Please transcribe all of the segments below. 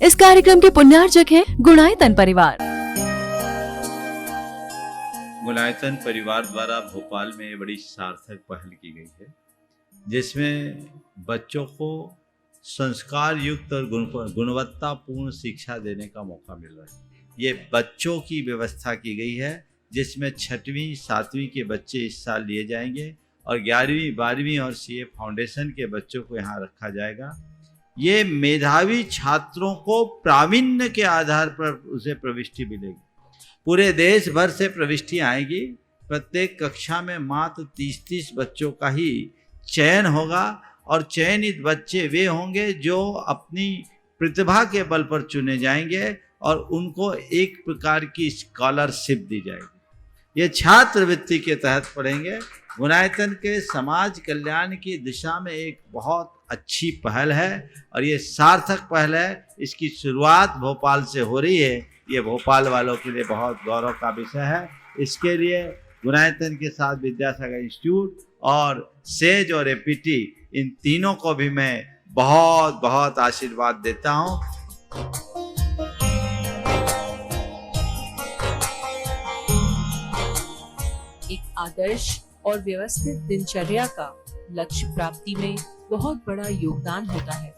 इस कार्यक्रम के पुण्यार्चक हैं गुणायतन परिवार। गुणायतन परिवार द्वारा भोपाल में बड़ी सार्थक पहल की गई है, जिसमें बच्चों को संस्कार युक्त और गुणवत्तापूर्ण शिक्षा देने का मौका मिल रहा है। ये बच्चों की व्यवस्था की गई है, जिसमें 6वीं 7वीं के बच्चे इस साल लिए जाएंगे और 11वीं 12वीं और सीए फाउंडेशन के बच्चों को यहाँ रखा जाएगा। ये मेधावी छात्रों को प्रावीण्य के आधार पर उसे प्रविष्टि मिलेगी। पूरे देश भर से प्रविष्टि आएगी। प्रत्येक कक्षा में मात्र 30-30 बच्चों का ही चयन होगा और चयनित बच्चे वे होंगे जो अपनी प्रतिभा के बल पर चुने जाएंगे और उनको एक प्रकार की स्कॉलरशिप दी जाएगी। ये छात्रवृत्ति के तहत पढ़ेंगे। गुणायतन के समाज कल्याण की दिशा में एक बहुत अच्छी पहल है और ये सार्थक पहल है। इसकी शुरुआत भोपाल से हो रही है। ये भोपाल वालों के लिए बहुत गौरव का विषय है। इसके लिए गुणायतन के साथ विद्यासागर इंस्टीट्यूट और सेज और एपीटी, इन तीनों को भी मैं बहुत बहुत आशीर्वाद देता हूँ। एक आदर्श और व्यवस्थित दिनचर्या का लक्ष्य प्राप्ति में बहुत बड़ा योगदान होता है।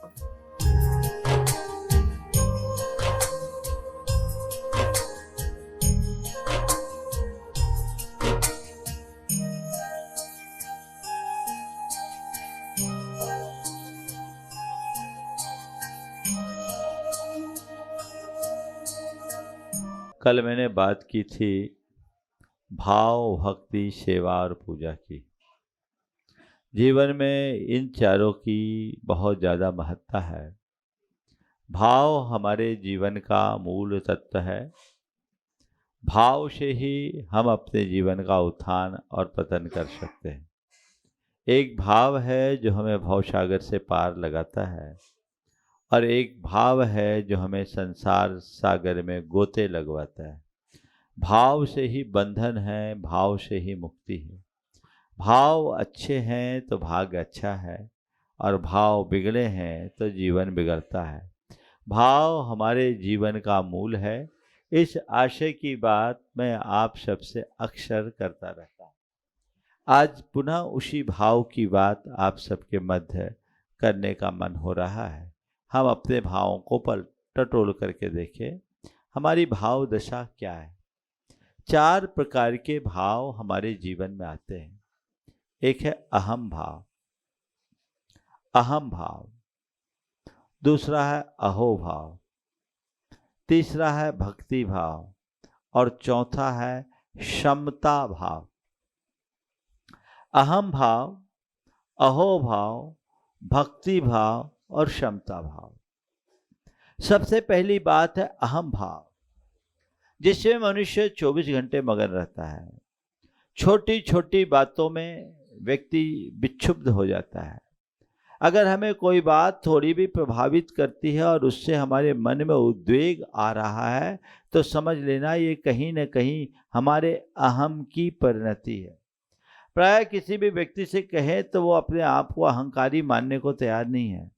कल मैंने बात की थी भाव, भक्ति, सेवा और पूजा की। जीवन में इन चारों की बहुत ज़्यादा महत्ता है। भाव हमारे जीवन का मूल तत्व है। भाव से ही हम अपने जीवन का उत्थान और पतन कर सकते हैं। एक भाव है जो हमें भवसागर से पार लगाता है और एक भाव है जो हमें संसार सागर में गोते लगवाता है। भाव से ही बंधन है, भाव से ही मुक्ति है। भाव अच्छे हैं तो भाग्य अच्छा है और भाव बिगड़े हैं तो जीवन बिगड़ता है। भाव हमारे जीवन का मूल है। इस आशय की बात मैं आप सबसे अक्सर करता रहता हूँ। आज पुनः उसी भाव की बात आप सबके मध्य करने का मन हो रहा है। हम अपने भावों को टटोल करके देखें, हमारी भाव दशा क्या है। 4 प्रकार के भाव हमारे जीवन में आते हैं। एक है अहम भाव, अहम भाव। दूसरा है अहो भाव। तीसरा है भक्ति भाव और चौथा है क्षमता भाव। अहम भाव, अहो भाव, भक्ति भाव और क्षमता भाव। सबसे पहली बात है अहम भाव, जिसमें मनुष्य 24 घंटे मगन रहता है। छोटी छोटी बातों में व्यक्ति विक्षुब्ध हो जाता है। अगर हमें कोई बात थोड़ी भी प्रभावित करती है और उससे हमारे मन में उद्वेग आ रहा है तो समझ लेना ये कहीं न कहीं हमारे अहम की परिणति है। प्राय किसी भी व्यक्ति से कहें तो वो अपने आप को अहंकारी मानने को तैयार नहीं है,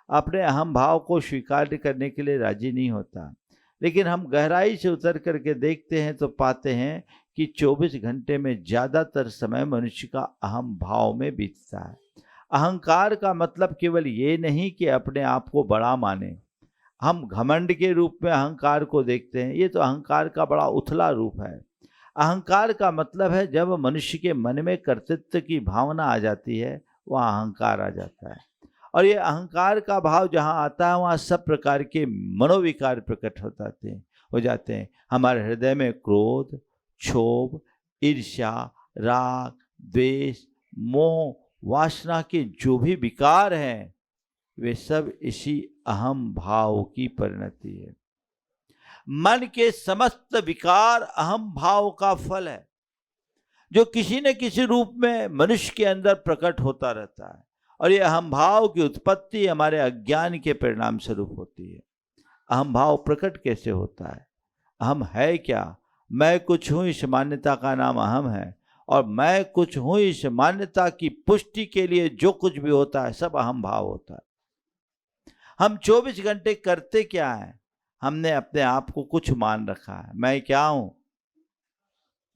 अपने अहम भाव को स्वीकार करने के लिए राजी नहीं होता। लेकिन हम गहराई से उतर करके देखते हैं तो पाते हैं कि 24 घंटे में ज़्यादातर समय मनुष्य का अहम भाव में बीतता है। अहंकार का मतलब केवल ये नहीं कि अपने आप को बड़ा माने। हम घमंड के रूप में अहंकार को देखते हैं, ये तो अहंकार का बड़ा उथला रूप है। अहंकार का मतलब है जब मनुष्य के मन में कर्तृत्व की भावना आ जाती है, वहाँ अहंकार आ जाता है। और ये अहंकार का भाव जहाँ आता है वहाँ सब प्रकार के मनोविकार प्रकट हो जाते हैं। हमारे हृदय में क्रोध, क्षोभ, ईर्ष्या, राग, द्वेष, मोह, वासना के जो भी विकार हैं वे सब इसी अहम भाव की परिणति है। मन के समस्त विकार अहम भाव का फल है, जो किसी न किसी रूप में मनुष्य के अंदर प्रकट होता रहता है। और ये अहम भाव की उत्पत्ति हमारे अज्ञान के परिणाम स्वरूप होती है। अहम भाव प्रकट कैसे होता है? अहम है क्या? मैं कुछ हूँ, इस मान्यता का नाम अहम है। और मैं कुछ हूँ, इस मान्यता की पुष्टि के लिए जो कुछ भी होता है सब अहम भाव होता है। हम 24 घंटे करते क्या हैं? हमने अपने आप को कुछ मान रखा है। मैं क्या हूँ?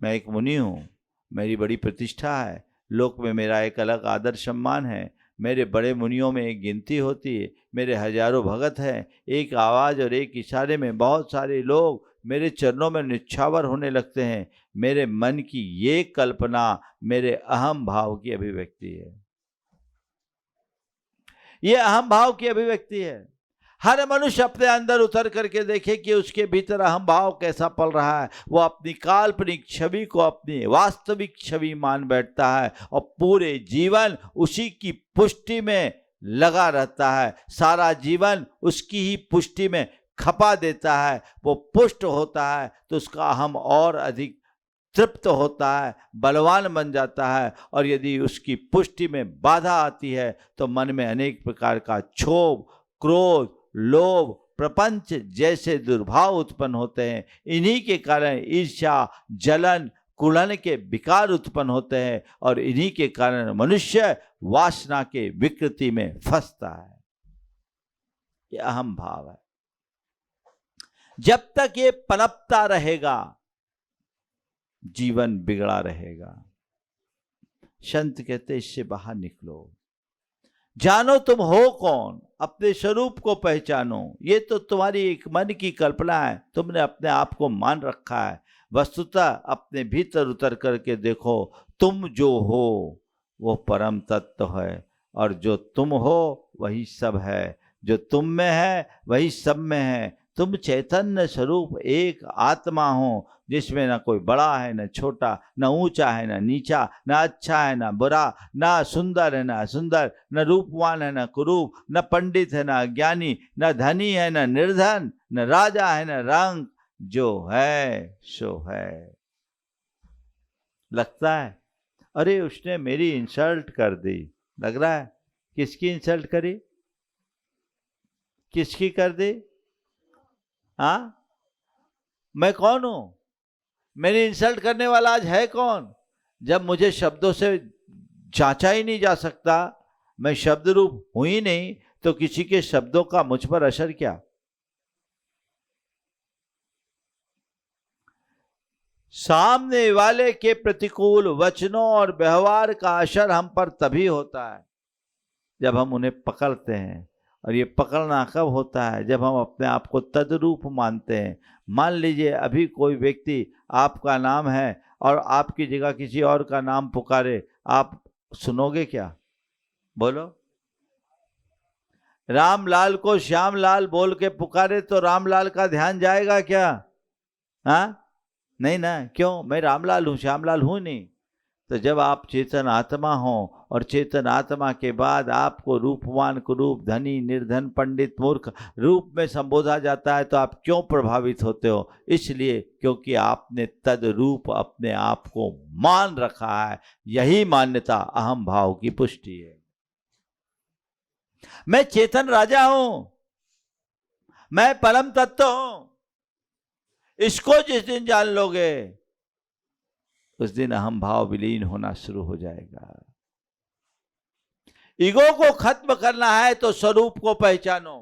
मैं एक मुनि हूँ, मेरी बड़ी प्रतिष्ठा है, लोक में मेरा एक अलग आदर सम्मान है, मेरे बड़े मुनियों में एक गिनती होती है, मेरे हजारों भगत हैं, एक आवाज़ और एक इशारे में बहुत सारे लोग मेरे चरणों में निछावर होने लगते हैं। मेरे मन की ये कल्पना मेरे अहम भाव की अभिव्यक्ति है। ये अहम भाव की अभिव्यक्ति है। हर मनुष्य अपने अंदर उतर करके देखे कि उसके भीतर अहम भाव कैसा पल रहा है। वो अपनी काल्पनिक छवि को अपनी वास्तविक छवि मान बैठता है और पूरे जीवन उसी की पुष्टि में लगा रहता है। सारा जीवन उसकी ही पुष्टि में खपा देता है। वो पुष्ट होता है तो उसका अहम और अधिक तृप्त होता है, बलवान बन जाता है। और यदि उसकी पुष्टि में बाधा आती है तो मन में अनेक प्रकार का क्षोभ, क्रोध, लोभ, प्रपंच जैसे दुर्भाव उत्पन्न होते हैं। इन्हीं के कारण ईर्ष्या, जलन, कुलन के विकार उत्पन्न होते हैं और इन्हीं के कारण मनुष्य वासना के विकृति में फंसता है। ये अहम भाव है। जब तक ये पनपता रहेगा जीवन बिगड़ा रहेगा। संत कहते इससे बाहर निकलो, जानो तुम हो कौन, अपने स्वरूप को पहचानो। ये तो तुम्हारी एक मन की कल्पना है, तुमने अपने आप को मान रखा है। वस्तुतः अपने भीतर उतर करके देखो, तुम जो हो वो परम तत्व है और जो तुम हो वही सब है। जो तुम में है वही सब में है। तुम चैतन्य स्वरूप एक आत्मा हो जिसमें न कोई बड़ा है न छोटा, न ऊंचा है न नीचा, न अच्छा है न बुरा, न सुंदर है न असुंदर, न रूपवान है न कुरूप, न पंडित है न अज्ञानी, न धनी है न निर्धन, न राजा है न रंक। जो है सो है। लगता है अरे उसने मेरी इंसल्ट कर दी। लग रहा है किसकी इंसल्ट करी? किसकी कर दी? हाँ, मैं कौन हूं? मेरी इंसल्ट करने वाला आज है कौन? जब मुझे शब्दों से जांचा ही नहीं जा सकता, मैं शब्द रूप हूं ही नहीं, तो किसी के शब्दों का मुझ पर असर क्या? सामने वाले के प्रतिकूल वचनों और व्यवहार का असर हम पर तभी होता है जब हम उन्हें पकड़ते हैं। और ये पकड़ना कब होता है? जब हम अपने आप को तद्रूप मानते हैं। मान लीजिए अभी कोई व्यक्ति आपका नाम है और आपकी जगह किसी और का नाम पुकारे, आप सुनोगे क्या? बोलो। रामलाल को श्यामलाल बोल के पुकारे तो रामलाल का ध्यान जाएगा क्या? हाँ, नहीं ना। क्यों? मैं रामलाल हूँ, श्यामलाल हूँ नहीं। तो जब आप चेतन आत्मा हो और चेतन आत्मा के बाद आपको रूपवान, कुरूप, धनी, निर्धन, पंडित, मूर्ख रूप में संबोधा जाता है तो आप क्यों प्रभावित होते हो? इसलिए क्योंकि आपने तद्रूप अपने आप को मान रखा है। यही मान्यता अहम भाव की पुष्टि है। मैं चेतन राजा हूं, मैं परम तत्व हूं। इसको जिस दिन जान लोगे उस दिन अहम भाव विलीन होना शुरू हो जाएगा। ईगो को खत्म करना है तो स्वरूप को पहचानो।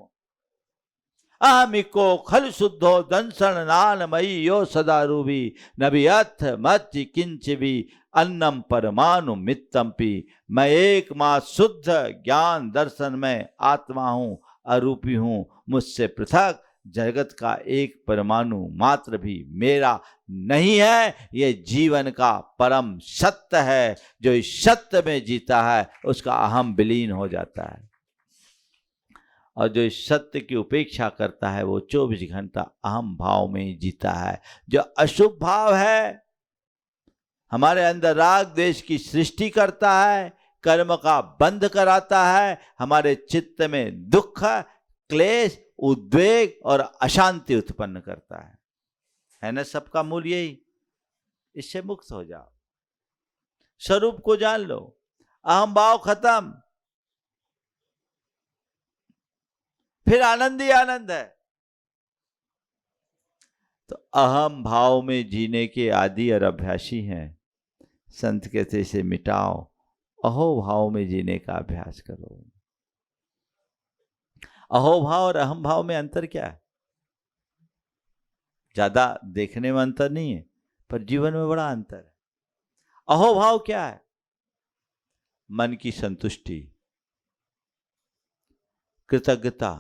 अहमिको खल शुद्धो दंसन नानमयी यो सदा रूपी नबी अर्थ मत किंच भी अन्नम परमाणु मित्तम्पी। मैं एकमात्र शुद्ध ज्ञान दर्शन में आत्मा हूं, अरूपी हूं। मुझसे पृथक जगत का एक परमाणु मात्र भी मेरा नहीं है। ये जीवन का परम सत्य है। जो इस सत्य में जीता है उसका अहम विलीन हो जाता है और जो इस सत्य की उपेक्षा करता है वो 24 घंटा अहम भाव में ही जीता है। जो अशुभ भाव है हमारे अंदर राग द्वेष की सृष्टि करता है, कर्म का बंध कराता है, हमारे चित्त में दुख, क्लेश, उद्वेग और अशांति उत्पन्न करता है ना। सबका मूल यही। इससे मुक्त हो जाओ, स्वरूप को जान लो, अहम भाव खत्म, फिर आनंद ही आनंद है। तो अहम भाव में जीने के आदि और अभ्यासी हैं। संत कहते इसे मिटाओ, अहो भाव में जीने का अभ्यास करो। अहो भाव और अहम भाव में अंतर क्या है? ज्यादा देखने में अंतर नहीं है, पर जीवन में बड़ा अंतर है। अहोभाव क्या है? मन की संतुष्टि, कृतज्ञता,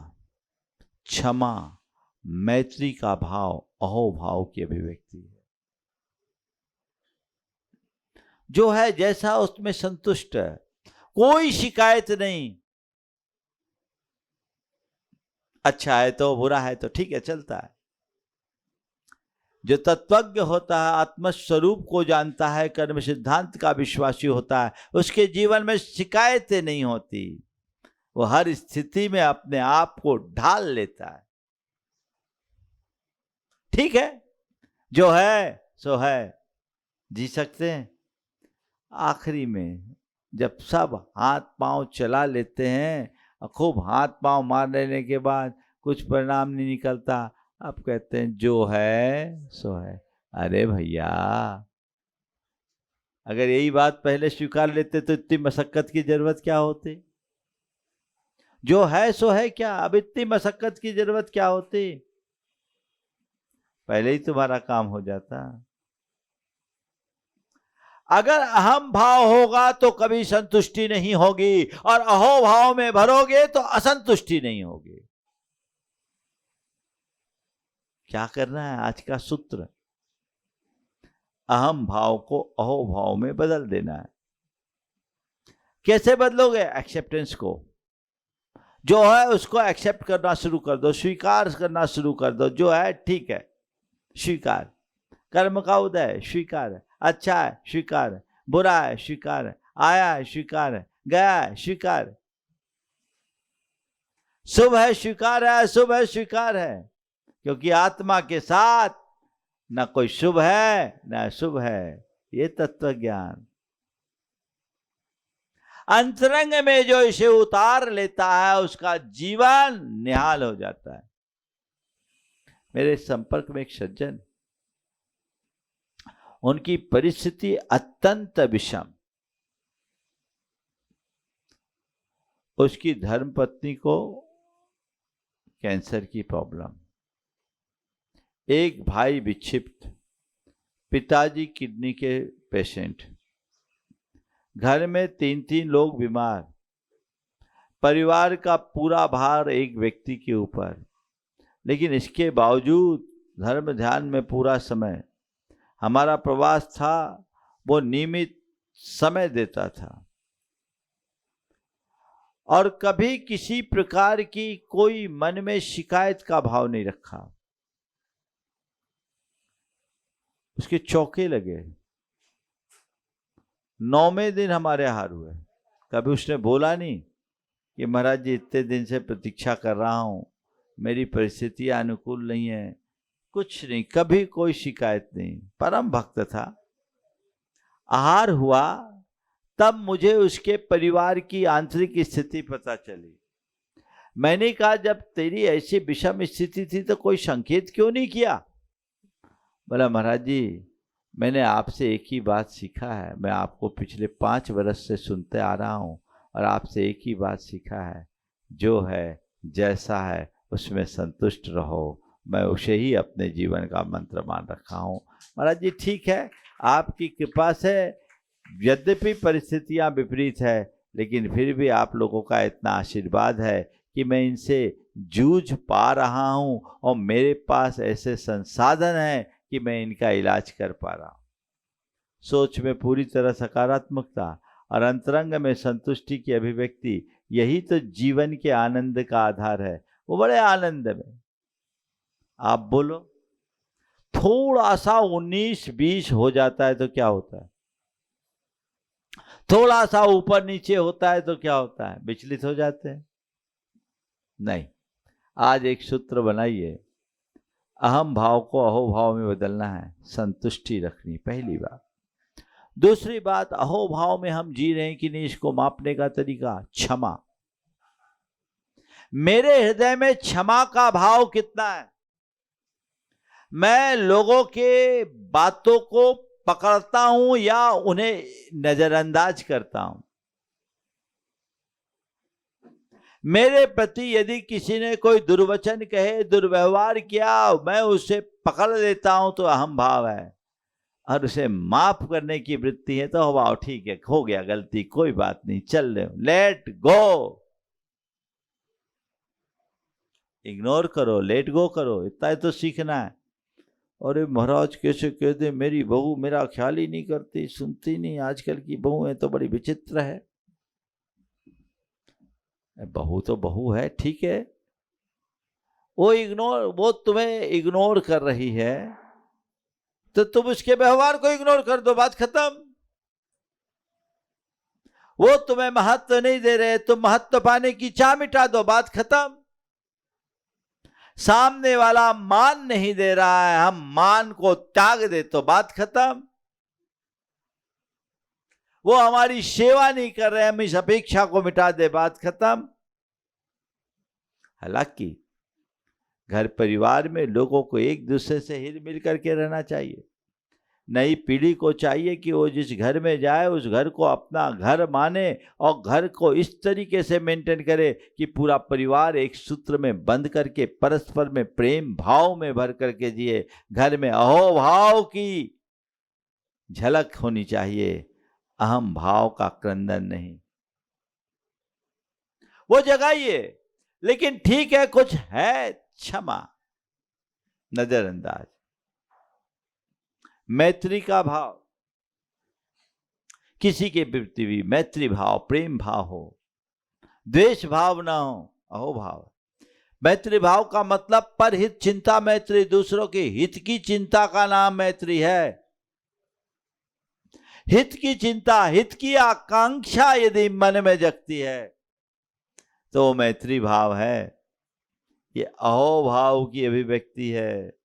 क्षमा, मैत्री का भाव अहोभाव की अभिव्यक्ति है। जो है जैसा उसमें संतुष्ट है, कोई शिकायत नहीं। अच्छा है तो, बुरा है तो ठीक है, चलता है। जो तत्वज्ञ होता है, आत्मस्वरूप को जानता है, कर्म सिद्धांत का विश्वासी होता है, उसके जीवन में शिकायतें नहीं होती। वो हर स्थिति में अपने आप को ढाल लेता है। ठीक है, जो है सो है, जी सकते हैं। आखिरी में जब सब हाथ पांव चला लेते हैं, खूब हाथ पांव मार लेने के बाद कुछ परिणाम नहीं निकलता, अब कहते हैं जो है सो है। अरे भैया, अगर यही बात पहले स्वीकार लेते तो इतनी मशक्कत की जरूरत क्या होती? जो है सो है क्या, अब इतनी मशक्कत की जरूरत क्या होती? पहले ही तुम्हारा काम हो जाता। अगर अहम भाव होगा तो कभी संतुष्टि नहीं होगी, और अहोभाव में भरोगे तो असंतुष्टि नहीं होगी। क्या करना है? आज का सूत्र, अहम भाव को अहोभाव में बदल देना है। कैसे बदलोगे? एक्सेप्टेंस को, जो है उसको एक्सेप्ट करना शुरू कर दो, स्वीकार करना शुरू कर दो। जो है ठीक है, स्वीकार। कर्म का उदय, स्वीकार है। अच्छा है, स्वीकार है। बुरा है, स्वीकार है। आया है, स्वीकार है। गया है, स्वीकार है। शुभ है, स्वीकार है। अशुभ है, स्वीकार है। क्योंकि आत्मा के साथ न कोई शुभ है न अशुभ है। ये तत्व ज्ञान अंतरंग में जो इसे उतार लेता है, उसका जीवन निहाल हो जाता है। मेरे संपर्क में एक सज्जन, उनकी परिस्थिति अत्यंत विषम। उसकी धर्मपत्नी को कैंसर की प्रॉब्लम, एक भाई विक्षिप्त, पिताजी किडनी के पेशेंट, घर में 3-3 लोग बीमार, परिवार का पूरा भार एक व्यक्ति के ऊपर। लेकिन इसके बावजूद धर्म ध्यान में पूरा समय हमारा प्रवास था, वो नियमित समय देता था, और कभी किसी प्रकार की कोई मन में शिकायत का भाव नहीं रखा। उसके चौके लगे। 9वें दिन हमारे हार हुए। कभी उसने बोला नहीं कि महाराज जी इतने दिन से प्रतीक्षा कर रहा हूं, मेरी परिस्थितियां अनुकूल नहीं है, कुछ नहीं, कभी कोई शिकायत नहीं। परम भक्त था। आहार हुआ तब मुझे उसके परिवार की आंतरिक स्थिति पता चली। मैंने कहा, जब तेरी ऐसी विषम स्थिति थी तो कोई संकेत क्यों नहीं किया? बोला, महाराज जी मैंने आपसे एक ही बात सीखा है, मैं आपको पिछले 5 वर्ष से सुनते आ रहा हूँ, और आपसे एक ही बात सीखा है, जो है जैसा है उसमें संतुष्ट रहो। मैं उसे ही अपने जीवन का मंत्र मान रखा हूँ। महाराज जी ठीक है, आपकी कृपा से यद्यपि परिस्थितियाँ विपरीत है, लेकिन फिर भी आप लोगों का इतना आशीर्वाद है कि मैं इनसे जूझ पा रहा हूँ, और मेरे पास ऐसे संसाधन हैं कि मैं इनका इलाज कर पा रहा हूँ। सोच में पूरी तरह सकारात्मकता और अंतरंग में संतुष्टि की अभिव्यक्ति, यही तो जीवन के आनंद का आधार है। वो बड़े आनंद में, आप बोलो, थोड़ा सा 19-20 हो जाता है तो क्या होता है? थोड़ा सा ऊपर नीचे होता है तो क्या होता है? विचलित हो जाते हैं। नहीं, आज एक सूत्र बनाइए, अहम भाव को अहोभाव में बदलना है, संतुष्टि रखनी, पहली बात। दूसरी बात, अहोभाव में हम जी रहे हैं कि नहीं, इसको मापने का तरीका, क्षमा। मेरे हृदय में क्षमा का भाव कितना है? मैं लोगों के बातों को पकड़ता हूं या उन्हें नजरअंदाज करता हूं? मेरे प्रति यदि किसी ने कोई दुर्वचन कहे, दुर्व्यवहार किया, मैं उसे पकड़ लेता हूं तो अहम भाव है, और उसे माफ करने की वृत्ति है तो वाह ठीक है, हो गया गलती, कोई बात नहीं, चल रहे, लेट गो। इग्नोर करो, लेट गो करो, इतना ही तो सीखना है। अरे महाराज कैसे कह दे, मेरी बहू मेरा ख्याल ही नहीं करती, सुनती नहीं, आजकल की बहू है तो बड़ी विचित्र है। बहू तो बहू है, ठीक है, वो तुम्हें इग्नोर कर रही है तो तुम उसके व्यवहार को इग्नोर कर दो, बात खत्म। वो तुम्हें महत्व नहीं दे रहे, तुम महत्व पाने की चाह मिटा दो, बात खत्म। सामने वाला मान नहीं दे रहा है, हम मान को त्याग दे तो बात खत्म। वो हमारी सेवा नहीं कर रहे, हम इस अपेक्षा को मिटा दे, बात खत्म। हालांकि घर परिवार में लोगों को एक दूसरे से हिल मिल करके रहना चाहिए। नई पीढ़ी को चाहिए कि वो जिस घर में जाए उस घर को अपना घर माने और घर को इस तरीके से मेंटेन करे कि पूरा परिवार एक सूत्र में बंध करके परस्पर में प्रेम भाव में भर करके जिए। घर में अहोभाव की झलक होनी चाहिए, अहम भाव का क्रंदन नहीं। वो जगाइए, लेकिन ठीक है कुछ है क्षमा, नजरअंदाज। मैत्री का भाव, किसी के प्रति भी मैत्री भाव, प्रेम भाव हो, द्वेष भाव ना हो, अहोभाव। मैत्री भाव का मतलब परहित चिंता मैत्री, दूसरों के हित की चिंता का नाम मैत्री है। हित की चिंता, हित की आकांक्षा यदि मन में जगती है तो मैत्री भाव है। ये अहोभाव की अभिव्यक्ति है।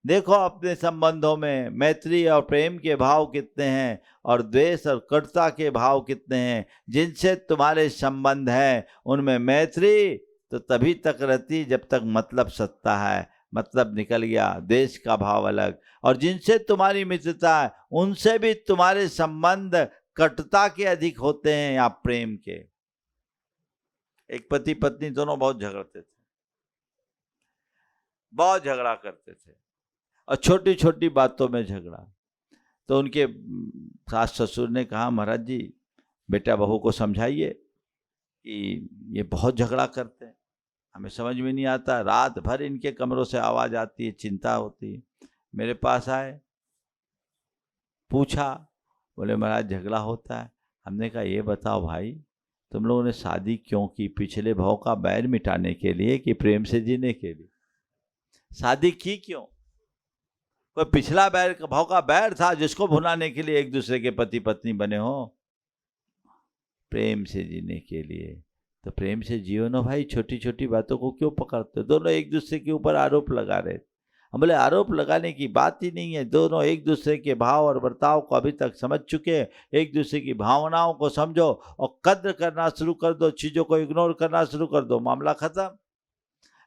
देखो अपने संबंधों में मैत्री और प्रेम के भाव कितने हैं और द्वेष और कटुता के भाव कितने हैं। जिनसे तुम्हारे संबंध हैं उनमें मैत्री तो तभी तक रहती जब तक मतलब सत्ता है, मतलब निकल गया द्वेष का भाव अलग। और जिनसे तुम्हारी मित्रता है उनसे भी तुम्हारे संबंध कटुता के अधिक होते हैं या प्रेम के। एक पति पत्नी दोनों बहुत झगड़ते थे, बहुत झगड़ा करते थे और छोटी छोटी बातों में झगड़ा। तो उनके सास ससुर ने कहा, महाराज जी बेटा बहू को समझाइए कि ये बहुत झगड़ा करते हैं, हमें समझ में नहीं आता, रात भर इनके कमरों से आवाज़ आती है, चिंता होती है। मेरे पास आए, पूछा, बोले महाराज झगड़ा होता है। हमने कहा ये बताओ भाई तुम लोगों ने शादी क्यों की? पिछले भाव का बैर मिटाने के लिए कि प्रेम से जीने के लिए? शादी की क्यों? कोई पिछला बैर भाव का बैर था जिसको भुलाने के लिए एक दूसरे के पति पत्नी बने हो? प्रेम से जीने के लिए। तो प्रेम से जियो ना भाई, छोटी छोटी बातों को क्यों पकड़ते? दोनों एक दूसरे के ऊपर आरोप लगा रहे थे। हम बोले आरोप लगाने की बात ही नहीं है, दोनों एक दूसरे के भाव और बर्ताव को अभी तक समझ चुके हैं। एक दूसरे की भावनाओं को समझो और कद्र करना शुरू कर दो, चीज़ों को इग्नोर करना शुरू कर दो, मामला खत्म।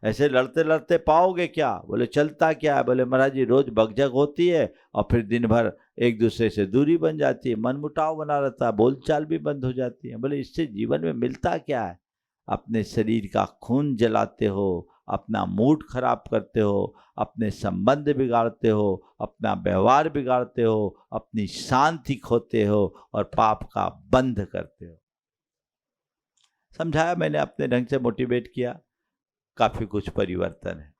ऐसे लड़ते लड़ते पाओगे क्या? बोले चलता क्या है? बोले महाराज जी रोज बकझक होती है और फिर दिन भर एक दूसरे से दूरी बन जाती है, मन मुटाव बना रहता है, बोलचाल भी बंद हो जाती है। बोले इससे जीवन में मिलता क्या है? अपने शरीर का खून जलाते हो, अपना मूड खराब करते हो, अपने संबंध बिगाड़ते हो, अपना व्यवहार बिगाड़ते हो, अपनी शांति खोते हो और पाप का बंध करते हो। समझाया मैंने, अपने ढंग से मोटिवेट किया, काफी कुछ परिवर्तन है।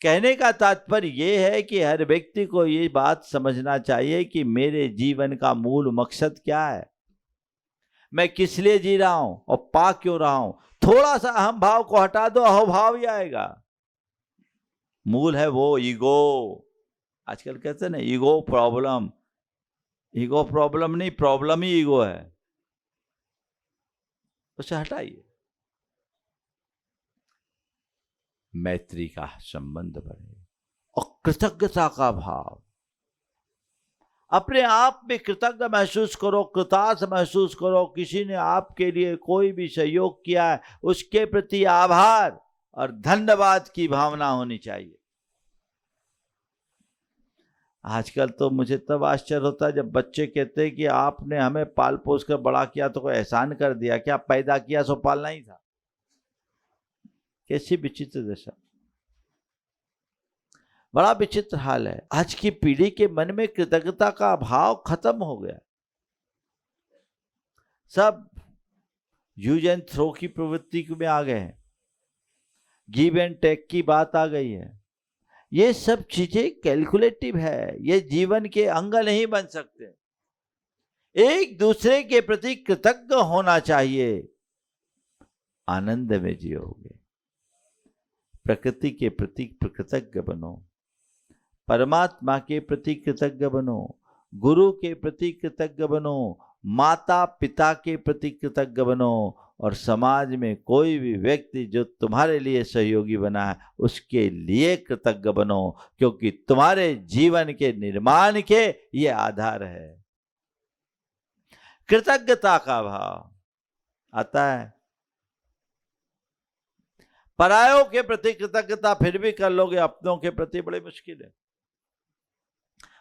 कहने का तात्पर्य यह है कि हर व्यक्ति को ये बात समझना चाहिए कि मेरे जीवन का मूल मकसद क्या है, मैं किस लिए जी रहा हूं और पा क्यों रहा हूं। थोड़ा सा अहम भाव को हटा दो, अहोभाव ही आएगा। मूल है वो ईगो। आजकल कहते हैं ना ईगो प्रॉब्लम। ईगो प्रॉब्लम नहीं, प्रॉब्लम ही ईगो है, उसे हटाइए। मैत्री का संबंध बढ़े और कृतज्ञता का भाव। अपने आप में कृतज्ञ महसूस करो, कृतार्थ महसूस करो। किसी ने आपके लिए कोई भी सहयोग किया है उसके प्रति आभार और धन्यवाद की भावना होनी चाहिए। आजकल तो मुझे तब आश्चर्य होता है जब बच्चे कहते हैं कि आपने हमें पाल पोस कर बड़ा किया तो कोई एहसान कर दिया क्या, पैदा किया सो पालना ही था। कैसी विचित्र दशा, बड़ा विचित्र हाल है। आज की पीढ़ी के मन में कृतज्ञता का भाव खत्म हो गया। सब यूज एंड थ्रो की प्रवृत्ति में आ गए हैं, गिव एंड टेक की बात आ गई है। ये सब चीजें कैलकुलेटिव है, ये जीवन के अंग नहीं बन सकते। एक दूसरे के प्रति कृतज्ञ होना चाहिए, आनंद में जियोगे। प्रकृति के प्रति कृतज्ञ बनो, परमात्मा के प्रति कृतज्ञ बनो, गुरु के प्रति कृतज्ञ बनो, माता पिता के प्रति कृतज्ञ बनो, और समाज में कोई भी व्यक्ति जो तुम्हारे लिए सहयोगी बना है उसके लिए कृतज्ञ बनो, क्योंकि तुम्हारे जीवन के निर्माण के ये आधार है। कृतज्ञता का भाव आता है। परायों के प्रति कृतज्ञता फिर भी कर लोगे, अपनों के प्रति बड़ी मुश्किल है।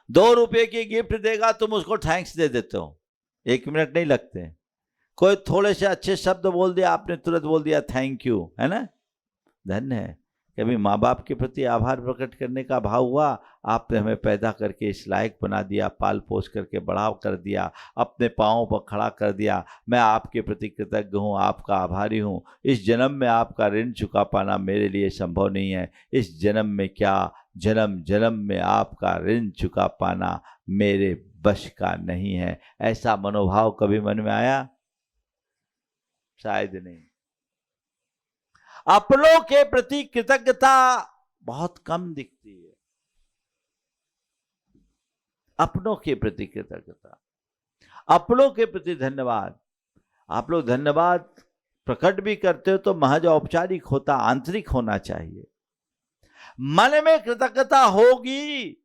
2 रुपए की गिफ्ट देगा, तुम उसको थैंक्स दे देते हो, 1 मिनट नहीं लगते। कोई थोड़े से अच्छे शब्द बोल दिया, आपने तुरंत बोल दिया थैंक यू, है ना। धन्य है। कभी माँ बाप के प्रति आभार प्रकट करने का भाव हुआ? आपने हमें पैदा करके इस लायक बना दिया, पाल पोस करके बड़ा कर दिया, अपने पाँव पर खड़ा कर दिया। मैं आपके प्रति कृतज्ञ हूँ, आपका आभारी हूँ। इस जन्म में आपका ऋण चुका पाना मेरे लिए संभव नहीं है। इस जन्म में क्या, जन्म जन्म में आपका ऋण चुका पाना मेरे बश का नहीं है। ऐसा मनोभाव कभी मन में आया? शायद नहीं। अपनों के प्रति कृतज्ञता बहुत कम दिखती है। अपनों के प्रति कृतज्ञता, अपनों के प्रति धन्यवाद। आप लोग धन्यवाद प्रकट भी करते हो तो महज औपचारिक होता, आंतरिक होना चाहिए। मन में कृतज्ञता होगी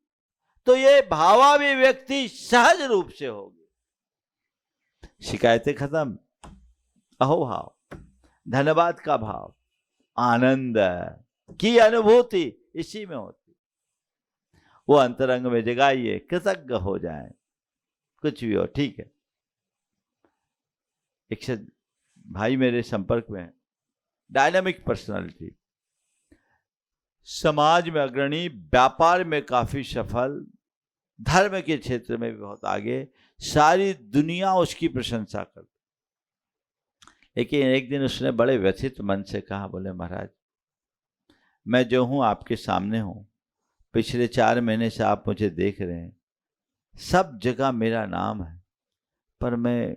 तो ये भावाभिव्यक्ति सहज रूप से होगी। शिकायतें खत्म, अहोभाव, धन्यवाद का भाव, आनंद की अनुभूति इसी में होती। वो अंतरंग में जगाइए, कृतज्ञ हो जाएं, कुछ भी हो ठीक है। एक भाई मेरे संपर्क में है, डायनामिक पर्सनालिटी, समाज में अग्रणी, व्यापार में काफी सफल, धर्म के क्षेत्र में भी बहुत आगे, सारी दुनिया उसकी प्रशंसा करती। लेकिन एक दिन उसने बड़े व्यथित मन से कहा, बोले महाराज मैं जो हूं आपके सामने हूं, पिछले 4 महीने से आप मुझे देख रहे हैं, सब जगह मेरा नाम है, पर मैं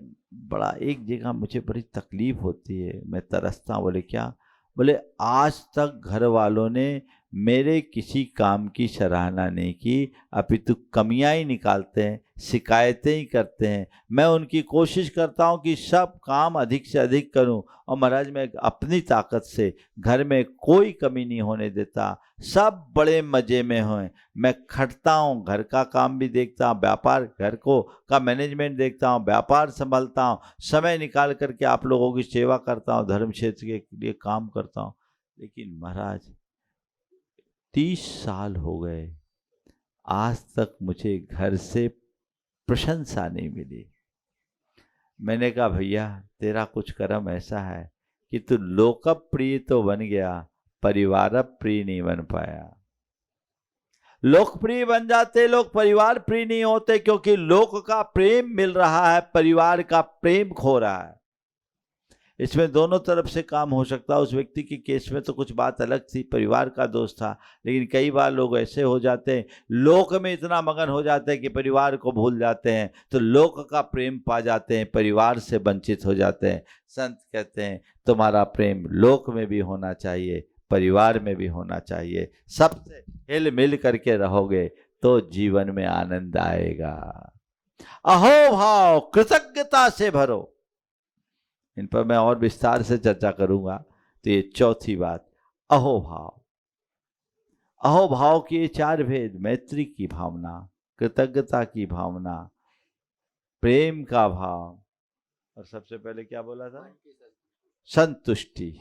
बड़ा एक जगह मुझे बड़ी तकलीफ होती है, मैं तरसता हूं। बोले क्या? बोले आज तक घर वालों ने मेरे किसी काम की सराहना नहीं की, अपितु कमियां ही निकालते हैं, शिकायतें ही करते हैं। मैं उनकी कोशिश करता हूं कि सब काम अधिक से अधिक करूं, और महाराज मैं अपनी ताकत से घर में कोई कमी नहीं होने देता, सब बड़े मज़े में हों। मैं खटता हूं, घर का काम भी देखता हूं, व्यापार घर को का मैनेजमेंट देखता हूं, व्यापार संभालता हूं, समय निकाल करके आप लोगों की सेवा करता हूं, धर्म क्षेत्र के लिए काम करता हूं। लेकिन महाराज 30 साल हो गए, आज तक मुझे घर से प्रशंसा नहीं मिली। मैंने कहा भैया तेरा कुछ कर्म ऐसा है कि तू लोकप्रिय तो बन गया, परिवार प्रिय नहीं बन पाया। लोकप्रिय बन जाते लोग, परिवार प्रिय नहीं होते, क्योंकि लोक का प्रेम मिल रहा है, परिवार का प्रेम खो रहा है। इसमें दोनों तरफ से काम हो सकता है। उस व्यक्ति के केस में तो कुछ बात अलग थी, परिवार का दोष था, लेकिन कई बार लोग ऐसे हो जाते हैं, लोक में इतना मगन हो जाते हैं कि परिवार को भूल जाते हैं, तो लोक का प्रेम पा जाते हैं, परिवार से वंचित हो जाते हैं। संत कहते हैं तुम्हारा प्रेम लोक में भी होना चाहिए, परिवार में भी होना चाहिए, सबसे हिल मिल करके रहोगे तो जीवन में आनंद आएगा। अहोभाव, कृतज्ञता से भरो। इन पर मैं और विस्तार से चर्चा करूंगा। तो ये चौथी बात, अहोभाव। अहोभाव के 4 भेद, मैत्री की भावना, कृतज्ञता की भावना, प्रेम का भाव, और सबसे पहले क्या बोला था? संतुष्टि।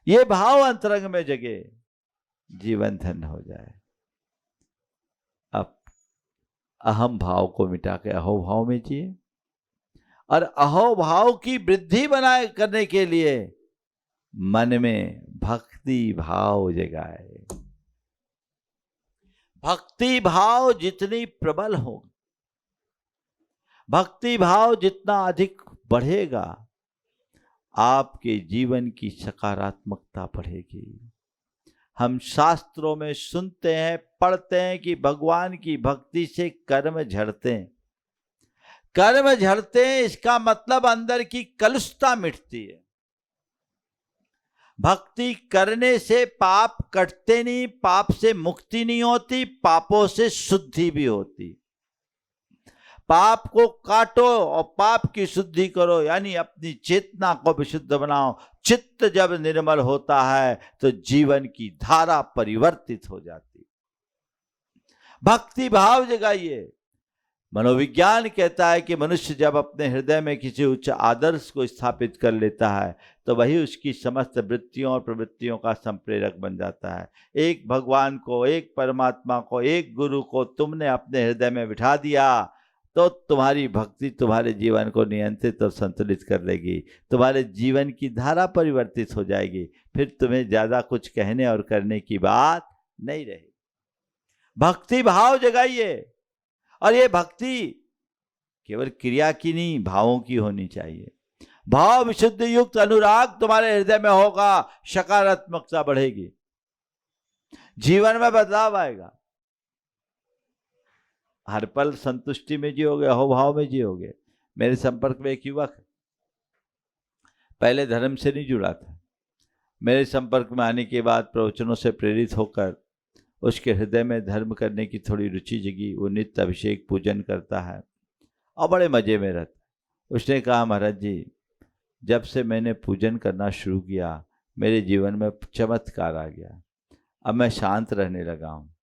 ये भाव अंतरंग में जगे, जीवन धन्य हो जाए। अब अहम भाव को मिटा के अहोभाव में जिए, और अहोभाव की वृद्धि बनाए करने के लिए मन में भक्ति भाव जगाए। भक्ति भाव जितनी प्रबल हो, भक्ति भाव जितना अधिक बढ़ेगा, आपके जीवन की सकारात्मकता बढ़ेगी। हम शास्त्रों में सुनते हैं, पढ़ते हैं कि भगवान की भक्ति से कर्म झड़ते हैं। कर्म झड़ते हैं, इसका मतलब अंदर की कलुषता मिटती है। भक्ति करने से पाप कटते नहीं, पाप से मुक्ति नहीं होती, पापों से शुद्धि भी होती। पाप को काटो और पाप की शुद्धि करो, यानी अपनी चेतना को विशुद्ध बनाओ। चित्त जब निर्मल होता है तो जीवन की धारा परिवर्तित हो जाती। भक्ति भाव जगाइए। मनोविज्ञान कहता है कि मनुष्य जब अपने हृदय में किसी उच्च आदर्श को स्थापित कर लेता है तो वही उसकी समस्त वृत्तियों और प्रवृत्तियों का संप्रेरक बन जाता है। एक भगवान को, एक परमात्मा को, एक गुरु को तुमने अपने हृदय में बिठा दिया तो तुम्हारी भक्ति तुम्हारे जीवन को नियंत्रित और संतुलित कर देगी। तुम्हारे जीवन की धारा परिवर्तित हो जाएगी। फिर तुम्हें ज़्यादा कुछ कहने और करने की बात नहीं रहेगी। भक्ति भाव जगाइए। और ये भक्ति केवल क्रिया की नहीं, भावों की होनी चाहिए। भाव विशुद्ध युक्त अनुराग तुम्हारे हृदय में होगा, सकारात्मकता बढ़ेगी, जीवन में बदलाव आएगा। हर पल संतुष्टि में जियोगे, अहोभाव में जियोगे। मेरे संपर्क में एक युवक पहले धर्म से नहीं जुड़ा था। मेरे संपर्क में आने के बाद प्रवचनों से प्रेरित होकर उसके हृदय में धर्म करने की थोड़ी रुचि जगी। वो नित्य अभिषेक पूजन करता है और बड़े मज़े में रहता। उसने कहा, महाराज जी, जब से मैंने पूजन करना शुरू किया मेरे जीवन में चमत्कार आ गया। अब मैं शांत रहने लगा हूँ,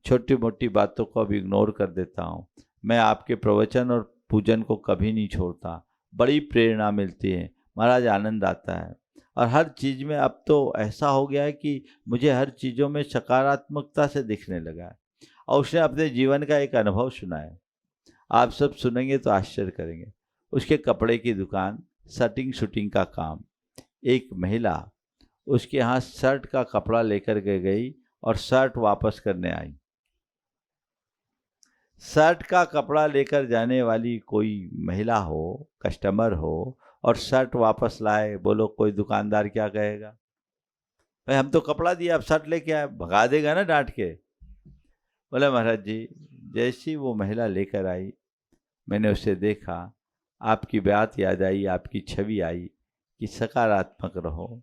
छोटी मोटी बातों को अब इग्नोर कर देता हूँ। मैं आपके प्रवचन और पूजन को कभी नहीं छोड़ता। बड़ी प्रेरणा मिलती है महाराज, आनंद आता है। और हर चीज़ में अब तो ऐसा हो गया है कि मुझे हर चीज़ों में सकारात्मकता से दिखने लगा है। और उसने अपने जीवन का एक अनुभव सुनाया, आप सब सुनेंगे तो आश्चर्य करेंगे। उसके कपड़े की दुकान, शटिंग शूटिंग का काम। एक महिला उसके यहाँ शर्ट का कपड़ा लेकर के गई और शर्ट वापस करने आई। शर्ट का कपड़ा लेकर जाने वाली कोई महिला हो, कस्टमर हो, और शर्ट वापस लाए, बोलो कोई दुकानदार क्या कहेगा? भाई हम तो कपड़ा दिया, अब शर्ट लेके आए, भगा देगा ना डांट के। बोले महाराज जी, जैसी वो महिला लेकर आई मैंने उसे देखा, आपकी बात याद आई, आपकी छवि आई कि सकारात्मक रहो।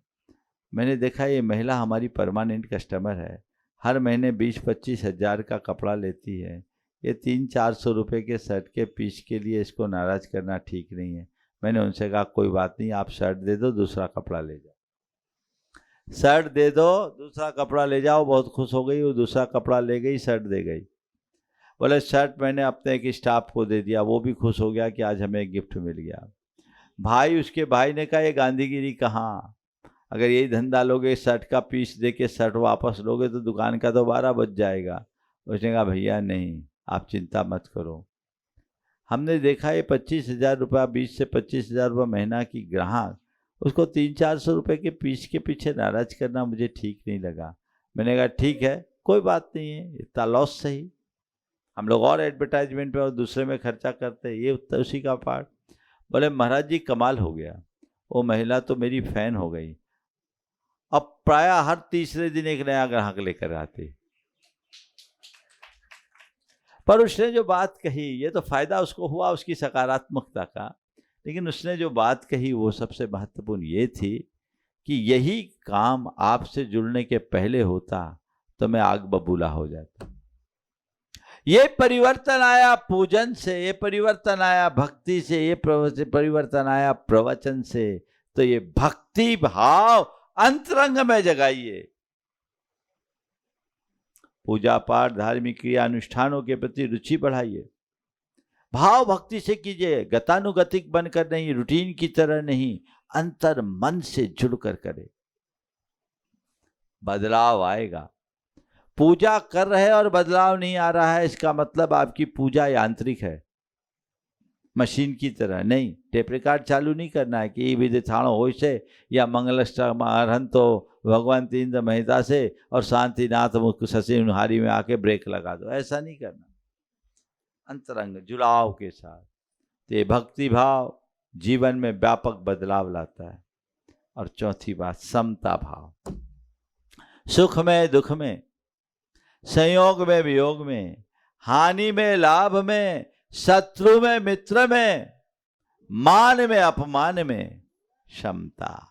मैंने देखा ये महिला हमारी परमानेंट कस्टमर है, हर महीने 20-25 हज़ार का कपड़ा लेती है। ये 300-400 रुपये के शर्ट के पीस के लिए इसको नाराज़ करना ठीक नहीं है। मैंने उनसे कहा कोई बात नहीं, आप शर्ट दे दो, दूसरा कपड़ा ले जाओ। शर्ट दे दो, दूसरा कपड़ा ले जाओ। बहुत खुश हो गई, वो दूसरा कपड़ा ले गई, शर्ट दे गई। बोले शर्ट मैंने अपने एक स्टाफ को दे दिया, वो भी खुश हो गया कि आज हमें एक गिफ्ट मिल गया। भाई, उसके भाई ने कहा ये गांधीगिरी कहाँ, अगर यही धंधा लोगे, शर्ट का पीस दे के शर्ट वापस लोगे तो दुकान का तो 12 बज जाएगा। उसने कहा भैया नहीं, आप चिंता मत करो, हमने देखा ये 25,000 रुपया, 20 से 25,000 रुपये महीना की ग्राहक, उसको 300-400 रुपये के पीस के पीछे नाराज करना मुझे ठीक नहीं लगा। मैंने कहा ठीक है, कोई बात नहीं है, इतना लॉस सही, हम लोग और एडवर्टाइजमेंट में और दूसरे में खर्चा करते हैं, ये उसी का पार्ट। बोले महाराज जी कमाल हो गया, वो महिला तो मेरी फ़ैन हो गई। अब प्रायः हर तीसरे दिन एक नया ग्राहक लेकर आते। पर उसने जो बात कही, ये तो फायदा उसको हुआ उसकी सकारात्मकता का, लेकिन उसने जो बात कही वो सबसे महत्वपूर्ण ये थी कि यही काम आपसे जुड़ने के पहले होता तो मैं आग बबूला हो जाता। ये परिवर्तन आया पूजन से, ये परिवर्तन आया भक्ति से, ये परिवर्तन आया प्रवचन से। तो ये भक्ति भाव अंतरंग में जगाइए। पूजा पाठ, धार्मिक क्रिया अनुष्ठानों के प्रति रुचि बढ़ाइए। भाव भक्ति से कीजिए, गतानुगतिक बनकर नहीं, रूटीन की तरह नहीं, अंतर मन से जुड़कर करे, बदलाव आएगा। पूजा कर रहे और बदलाव नहीं आ रहा है, इसका मतलब आपकी पूजा यांत्रिक है, मशीन की तरह नहीं। टेप रिकॉर्ड चालू नहीं करना है कि विधि थाणो हो से या मंगलष्टक अरहंतो भगवान तीन महिता से और शांतिनाथ मुख शशि हारी में आके ब्रेक लगा दो, ऐसा नहीं करना। अंतरंग जुड़ाव के साथ तो ये भक्ति भाव जीवन में व्यापक बदलाव लाता है। और चौथी बात समता भाव, सुख में दुख में, संयोग में वियोग में, हानि में लाभ में, शत्रु में मित्र में, मान में अपमान में क्षमता,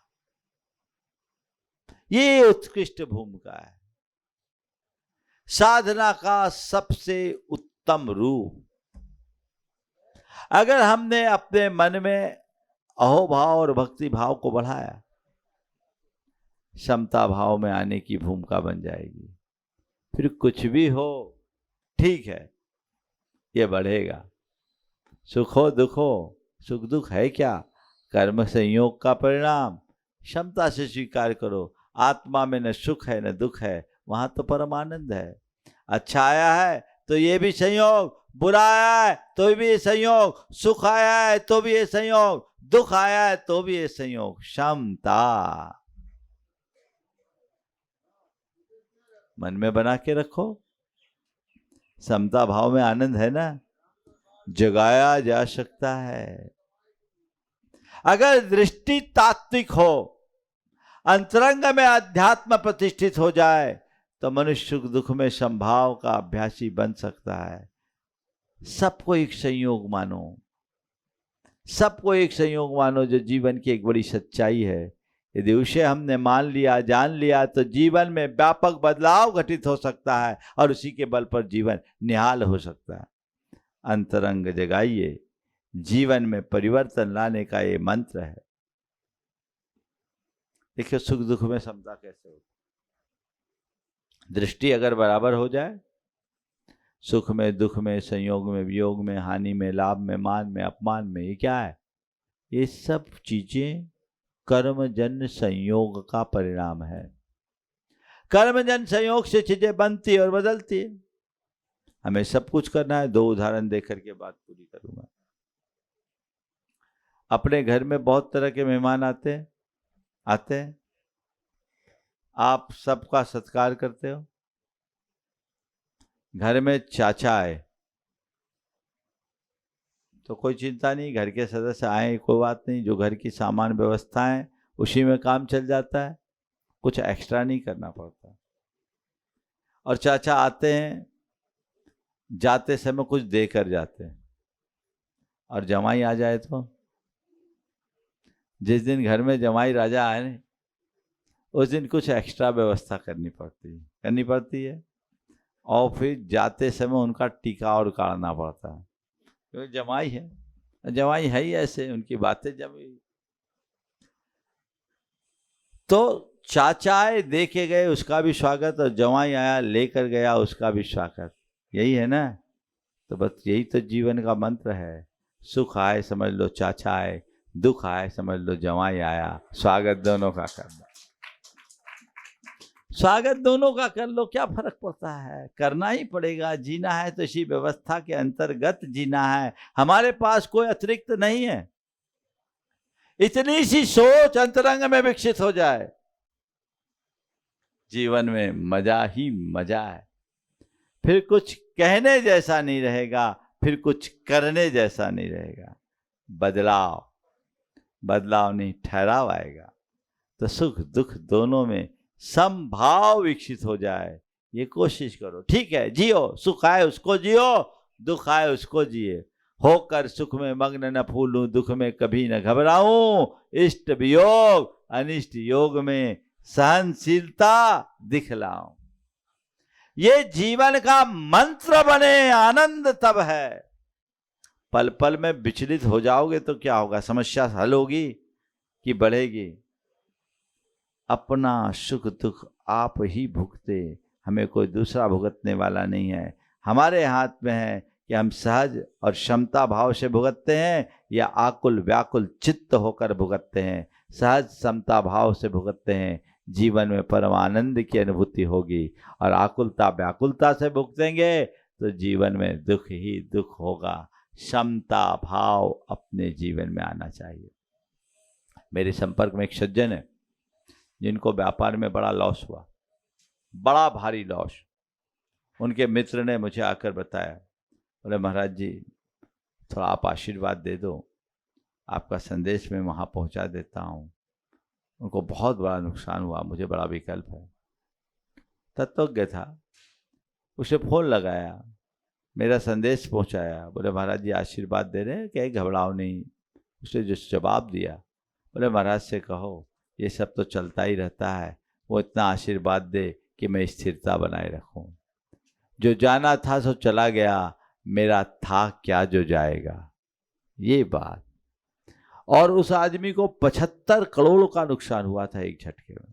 ये उत्कृष्ट भूमिका है, साधना का सबसे उत्तम रूप। अगर हमने अपने मन में अहोभाव और भक्ति भाव को बढ़ाया, समता भाव में आने की भूमिका बन जाएगी। फिर कुछ भी हो ठीक है, ये बढ़ेगा। सुख हो दुख हो, सुख दुख है क्या, कर्म संयोग का परिणाम, क्षमता से स्वीकार करो। आत्मा में न सुख है न दुख है, वहां तो परमानंद है। अच्छा आया है तो ये भी संयोग, बुरा आया है तो भी ये संयोग, सुख आया है तो भी ये संयोग, दुख आया है तो भी ये संयोग। क्षमता मन में बना के रखो। समता भाव में आनंद है ना, जगाया जा सकता है। अगर दृष्टि तात्विक हो, अंतरंग में अध्यात्म प्रतिष्ठित हो जाए, तो मनुष्य सुख दुख में संभाव का अभ्यासी बन सकता है। सबको एक संयोग मानो, सबको एक संयोग मानो, जो जीवन की एक बड़ी सच्चाई है। यदि उसे हमने मान लिया, जान लिया, तो जीवन में व्यापक बदलाव घटित हो सकता है और उसी के बल पर जीवन निहाल हो सकता है। अंतरंग जगाइए, जीवन में परिवर्तन लाने का ये मंत्र है। देखिए सुख दुख में समता कैसे होती, दृष्टि अगर बराबर हो जाए, सुख में दुख में, संयोग में वियोग में, हानि में लाभ में, मान में अपमान में, ये क्या है, ये सब चीजें कर्मजन्य संयोग का परिणाम है। कर्मजन्य संयोग से चीजें बनती और बदलती है। हमें सब कुछ करना है। दो उदाहरण देकर के बात पूरी करूंगा। अपने घर में बहुत तरह के मेहमान आते हैं, आप सबका सत्कार करते हो। घर में चाचा आए तो कोई चिंता नहीं, घर के सदस्य आए कोई बात नहीं, जो घर की सामान व्यवस्था है उसी में काम चल जाता है, कुछ एक्स्ट्रा नहीं करना पड़ता। और चाचा आते हैं, जाते समय कुछ दे कर जाते हैं। और जमाई आ जाए तो जिस दिन घर में जमाई राजा आए उस दिन कुछ एक्स्ट्रा व्यवस्था करनी पड़ती है। और फिर जाते समय उनका टीका और काटना पड़ता है, क्योंकि जमाई है ही ऐसे, उनकी बातें जमी। तो चाचा आए दे के गए, उसका भी स्वागत, और जमाई आया लेकर गया, उसका भी स्वागत। यही है ना। तो बस यही तो जीवन का मंत्र है। सुख आए समझ लो चाचा आए, दुख आए समझ लो जमाई आया, स्वागत दोनों का कर लो। स्वागत दोनों का कर लो, क्या फर्क पड़ता है, करना ही पड़ेगा। जीना है तो इसी व्यवस्था के अंतर्गत जीना है। हमारे पास कोई अतिरिक्त नहीं है। इतनी सी सोच अंतरंग में विकसित हो जाए, जीवन में मजा ही मजा है। फिर कुछ कहने जैसा नहीं रहेगा, फिर कुछ करने जैसा नहीं रहेगा। बदलाव नहीं, ठहराव आएगा। तो सुख दुख दोनों में समभाव विकसित हो जाए, ये कोशिश करो। ठीक है, जियो, सुख आए उसको जियो, दुख आए उसको जिए। होकर सुख में मग्न न फूलूं, दुख में कभी न घबराऊं। इष्ट वियोग अनिष्ट योग में सहनशीलता दिखलाऊं। ये जीवन का मंत्र बने। आनंद तब है। पल पल में विचलित हो जाओगे तो क्या होगा, समस्या हल होगी कि बढ़ेगी। अपना सुख दुख आप ही भुगते, हमें कोई दूसरा भुगतने वाला नहीं है। हमारे हाथ में है कि हम सहज और क्षमता भाव से भुगतते हैं या आकुल व्याकुल चित्त होकर भुगतते हैं। सहज समता भाव से भुगतते हैं जीवन में परम आनंद की अनुभूति होगी। और आकुलता व्याकुलता से भुगतेंगे तो जीवन में दुख ही दुख होगा। समता भाव अपने जीवन में आना चाहिए। मेरे संपर्क में एक सज्जन है जिनको व्यापार में बड़ा लॉस हुआ, बड़ा भारी लॉस। उनके मित्र ने मुझे आकर बताया, बोले महाराज जी थोड़ा आप आशीर्वाद दे दो, आपका संदेश मैं वहाँ पहुँचा देता हूँ। उनको बहुत बड़ा नुकसान हुआ, मुझे बड़ा विकल्प है। तत्वज्ञ था, उसे फ़ोन लगाया, मेरा संदेश पहुँचाया। बोले महाराज जी आशीर्वाद दे रहे हैं, कहीं घबराओ नहीं। उसने जो जवाब दिया, बोले महाराज से कहो ये सब तो चलता ही रहता है, वो इतना आशीर्वाद दे कि मैं स्थिरता बनाए रखूं। जो जाना था सो चला गया, मेरा था क्या जो जाएगा। ये बात। और उस आदमी को 75 करोड़ का नुकसान हुआ था एक झटके में,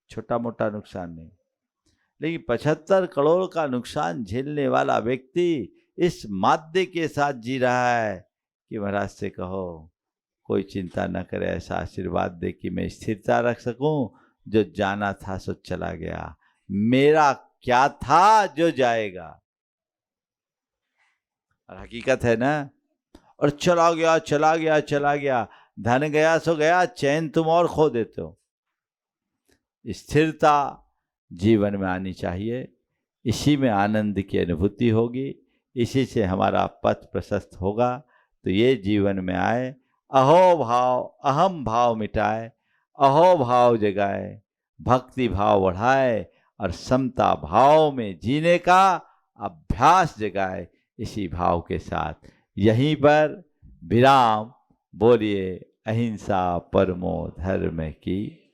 छोटा मोटा नुकसान नहीं। लेकिन 75 करोड़ का नुकसान झेलने वाला व्यक्ति इस माद्य के साथ जी रहा है कि महाराज से कहो कोई चिंता न करे, ऐसा आशीर्वाद दे कि मैं स्थिरता रख सकूं। जो जाना था सो चला गया, मेरा क्या था जो जाएगा। और हकीकत है ना। और चला गया चला गया चला गया, धन गया सो गया, चैन तुम और खो देते हो। स्थिरता जीवन में आनी चाहिए, इसी में आनंद की अनुभूति होगी, इसी से हमारा पथ प्रशस्त होगा। तो ये जीवन में आए, अहो भाव अहम भाव मिटाए, अहो भाव जगाए, भक्ति भाव बढ़ाए और समता भाव में जीने का अभ्यास जगाए। इसी भाव के साथ यहीं पर विराम। बोलिए अहिंसा परमो धर्म की।